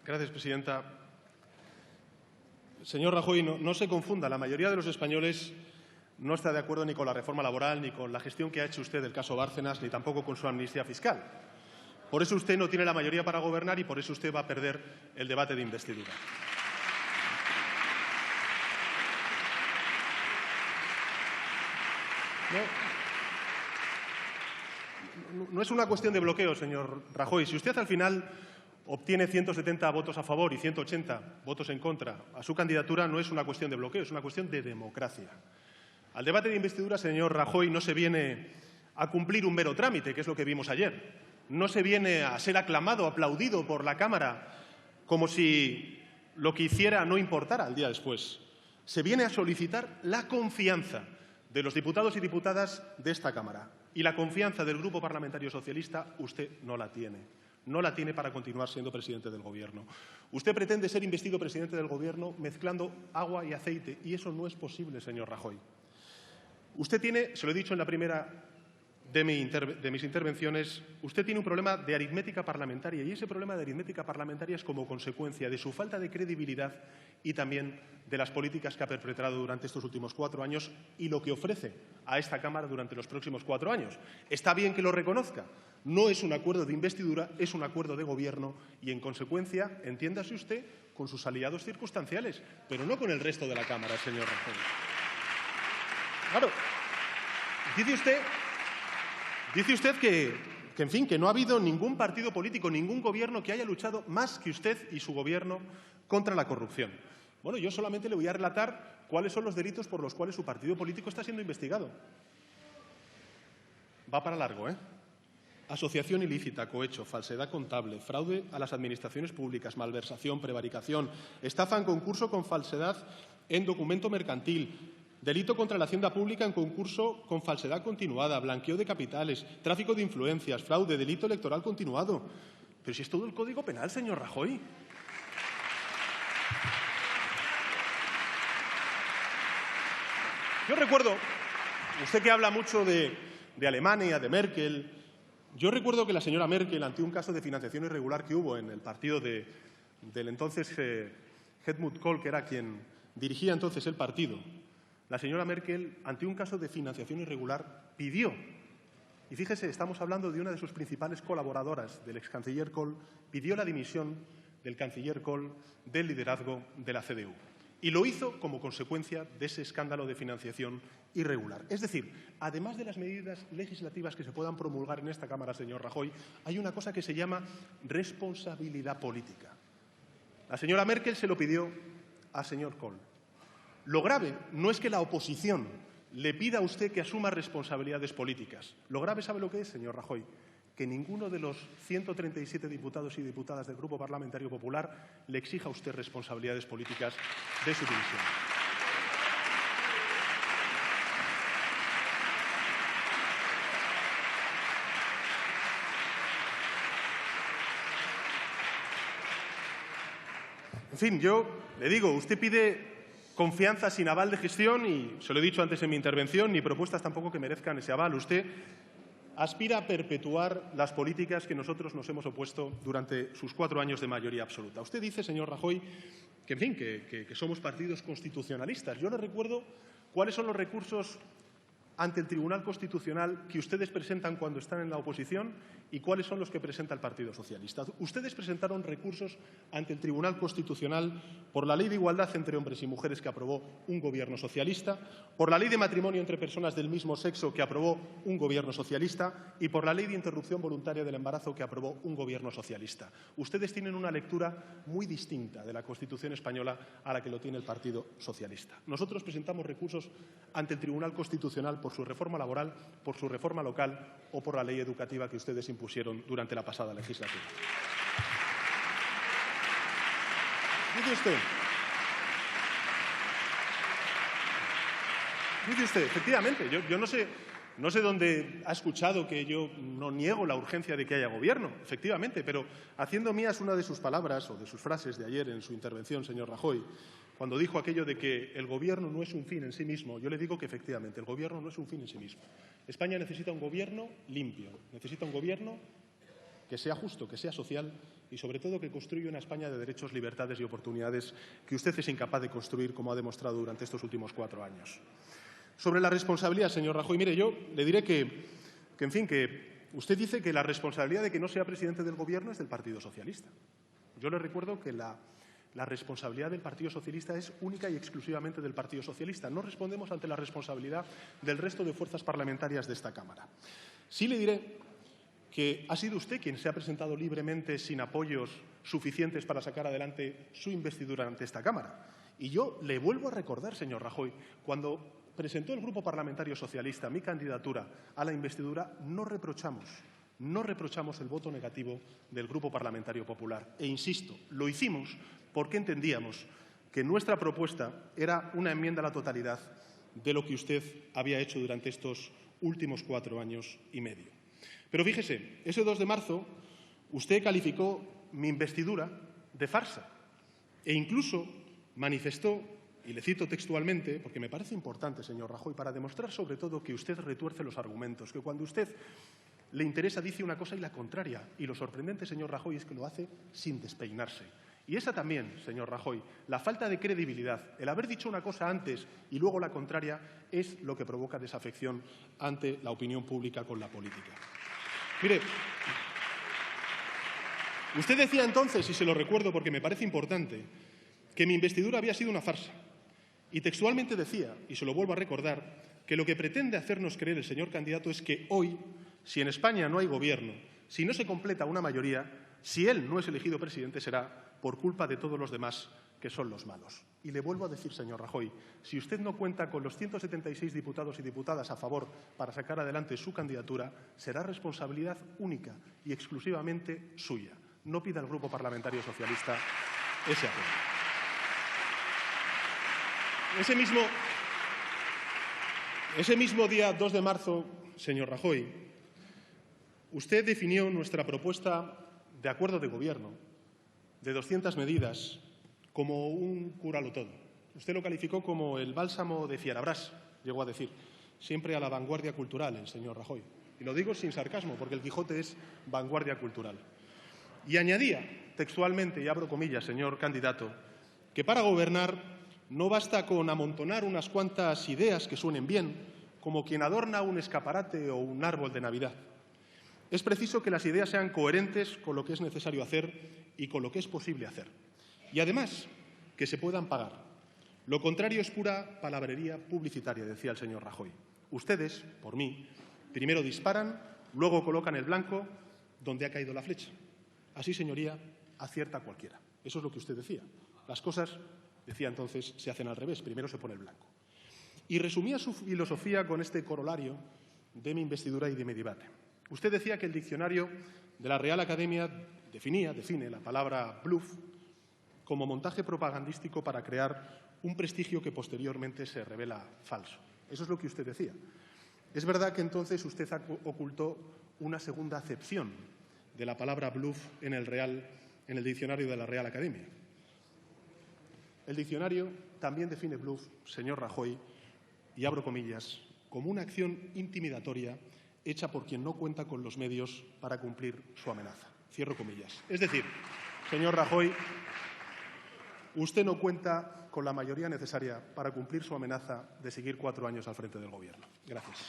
Gracias, presidenta. Señor Rajoy, no se confunda. La mayoría de los españoles no está de acuerdo ni con la reforma laboral, ni con la gestión que ha hecho usted del caso Bárcenas, ni tampoco con su amnistía fiscal. Por eso usted no tiene la mayoría para gobernar y por eso usted va a perder el debate de investidura. No es una cuestión de bloqueo, señor Rajoy. Si usted al final obtiene 170 votos a favor y 180 votos en contra a su candidatura, no es una cuestión de bloqueo, es una cuestión de democracia. Al debate de investidura, señor Rajoy, no se viene a cumplir un mero trámite, que es lo que vimos ayer. No se viene a ser aclamado, aplaudido por la Cámara como si lo que hiciera no importara al día después. Se viene a solicitar la confianza de los diputados y diputadas de esta Cámara. Y la confianza del Grupo Parlamentario Socialista usted no la tiene. No la tiene para continuar siendo presidente del Gobierno. Usted pretende ser investido presidente del Gobierno mezclando agua y aceite, y eso no es posible, señor Rajoy. Usted tiene, se lo he dicho en la primera de mis intervenciones, usted tiene un problema de aritmética parlamentaria, y ese problema de aritmética parlamentaria es como consecuencia de su falta de credibilidad y también de las políticas que ha perpetrado durante estos últimos 4 años y lo que ofrece a esta Cámara durante los próximos 4 años. Está bien que lo reconozca. No es un acuerdo de investidura, es un acuerdo de gobierno y, en consecuencia, entiéndase usted con sus aliados circunstanciales, pero no con el resto de la Cámara, señor Rajoy. Claro, dice usted que no ha habido ningún partido político, ningún gobierno que haya luchado más que usted y su gobierno contra la corrupción. Bueno, yo solamente le voy a relatar cuáles son los delitos por los cuales su partido político está siendo investigado. Va para largo, ¿eh? Asociación ilícita, cohecho, falsedad contable, fraude a las administraciones públicas, malversación, prevaricación, estafa en concurso con falsedad en documento mercantil, delito contra la hacienda pública en concurso con falsedad continuada, blanqueo de capitales, tráfico de influencias, fraude, delito electoral continuado. Pero si es todo el Código Penal, señor Rajoy. Yo recuerdo, usted que habla mucho de Alemania, de Merkel, yo recuerdo que la señora Merkel, ante un caso de financiación irregular que hubo en el partido del entonces Helmut Kohl, que era quien dirigía entonces el partido, la señora Merkel, ante un caso de financiación irregular, pidió, y fíjese, estamos hablando de una de sus principales colaboradoras, del ex canciller Kohl, pidió la dimisión del canciller Kohl del liderazgo de la CDU. Y lo hizo como consecuencia de ese escándalo de financiación irregular. Es decir, además de las medidas legislativas que se puedan promulgar en esta Cámara, señor Rajoy, hay una cosa que se llama responsabilidad política. La señora Merkel se lo pidió al señor Kohl. Lo grave no es que la oposición le pida a usted que asuma responsabilidades políticas. Lo grave, ¿sabe lo que es, señor Rajoy? Que ninguno de los 137 diputados y diputadas del Grupo Parlamentario Popular le exija a usted responsabilidades políticas de su dimisión. En fin, yo le digo, usted pide confianza sin aval de gestión y, se lo he dicho antes en mi intervención, ni propuestas tampoco que merezcan ese aval. Usted aspira a perpetuar las políticas que nosotros nos hemos opuesto durante sus 4 años de mayoría absoluta. Usted dice, señor Rajoy, que, en fin, que somos partidos constitucionalistas. Yo le recuerdo cuáles son los recursos ante el Tribunal Constitucional que ustedes presentan cuando están en la oposición y cuáles son los que presenta el Partido Socialista. Ustedes presentaron recursos ante el Tribunal Constitucional por la Ley de Igualdad entre hombres y mujeres que aprobó un Gobierno socialista, por la Ley de Matrimonio entre personas del mismo sexo que aprobó un Gobierno socialista y por la Ley de Interrupción Voluntaria del Embarazo que aprobó un Gobierno socialista. Ustedes tienen una lectura muy distinta de la Constitución española a la que lo tiene el Partido Socialista. Nosotros presentamos recursos ante el Tribunal Constitucional por su reforma laboral, por su reforma local o por la ley educativa que ustedes impusieron durante la pasada legislatura. Dice usted, efectivamente, yo no sé dónde ha escuchado que yo no niego la urgencia de que haya gobierno, efectivamente, pero haciendo mías una de sus palabras o de sus frases de ayer en su intervención, señor Rajoy, cuando dijo aquello de que el gobierno no es un fin en sí mismo, yo le digo que efectivamente el gobierno no es un fin en sí mismo. España necesita un gobierno limpio, necesita un gobierno que sea justo, que sea social y, sobre todo, que construya una España de derechos, libertades y oportunidades que usted es incapaz de construir, como ha demostrado durante estos últimos 4 años. Sobre la responsabilidad, señor Rajoy, mire, yo le diré que usted dice que la responsabilidad de que no sea presidente del Gobierno es del Partido Socialista. Yo le recuerdo que la responsabilidad del Partido Socialista es única y exclusivamente del Partido Socialista. No respondemos ante la responsabilidad del resto de fuerzas parlamentarias de esta Cámara. Sí le diré que ha sido usted quien se ha presentado libremente sin apoyos suficientes para sacar adelante su investidura ante esta Cámara. Y yo le vuelvo a recordar, señor Rajoy, cuando presentó el Grupo Parlamentario Socialista mi candidatura a la investidura, no reprochamos el voto negativo del Grupo Parlamentario Popular. E insisto, lo hicimos porque entendíamos que nuestra propuesta era una enmienda a la totalidad de lo que usted había hecho durante estos últimos 4 años y medio. Pero fíjese, ese 2 de marzo usted calificó mi investidura de farsa e incluso manifestó, y le cito textualmente, porque me parece importante, señor Rajoy, para demostrar sobre todo que usted retuerce los argumentos, que cuando usted le interesa dice una cosa y la contraria. Y lo sorprendente, señor Rajoy, es que lo hace sin despeinarse. Y esa también, señor Rajoy, la falta de credibilidad, el haber dicho una cosa antes y luego la contraria, es lo que provoca desafección ante la opinión pública con la política. Mire, usted decía entonces, y se lo recuerdo porque me parece importante, que mi investidura había sido una farsa. Y textualmente decía, y se lo vuelvo a recordar, que lo que pretende hacernos creer el señor candidato es que hoy, si en España no hay gobierno, si no se completa una mayoría, si él no es elegido presidente, será por culpa de todos los demás, que son los malos. Y le vuelvo a decir, señor Rajoy, si usted no cuenta con los 176 diputados y diputadas a favor para sacar adelante su candidatura, será responsabilidad única y exclusivamente suya. No pida al Grupo Parlamentario Socialista ese apoyo. Ese mismo día 2 de marzo, señor Rajoy, usted definió nuestra propuesta de acuerdo de gobierno, de 200 medidas, como un cúralo todo. Usted lo calificó como el bálsamo de Fierabrás, llegó a decir, siempre a la vanguardia cultural, el señor Rajoy. Y lo digo sin sarcasmo, porque el Quijote es vanguardia cultural. Y añadía textualmente, y abro comillas, señor candidato, que para gobernar no basta con amontonar unas cuantas ideas que suenen bien, como quien adorna un escaparate o un árbol de Navidad. Es preciso que las ideas sean coherentes con lo que es necesario hacer y con lo que es posible hacer. Y además, que se puedan pagar. Lo contrario es pura palabrería publicitaria, decía el señor Rajoy. Ustedes, por mí, primero disparan, luego colocan el blanco donde ha caído la flecha. Así, señoría, acierta cualquiera. Eso es lo que usted decía. Las cosas, decía entonces, se hacen al revés. Primero se pone el blanco. Y resumía su filosofía con este corolario de mi investidura y de mi debate. Usted decía que el diccionario de la Real Academia define la palabra bluff como montaje propagandístico para crear un prestigio que posteriormente se revela falso. Eso es lo que usted decía. Es verdad que entonces usted ocultó una segunda acepción de la palabra bluff en el diccionario de la Real Academia. El diccionario también define bluff, señor Rajoy, y abro comillas, como una acción intimidatoria hecha por quien no cuenta con los medios para cumplir su amenaza. Cierro comillas. Es decir, señor Rajoy, usted no cuenta con la mayoría necesaria para cumplir su amenaza de seguir 4 años al frente del Gobierno. Gracias.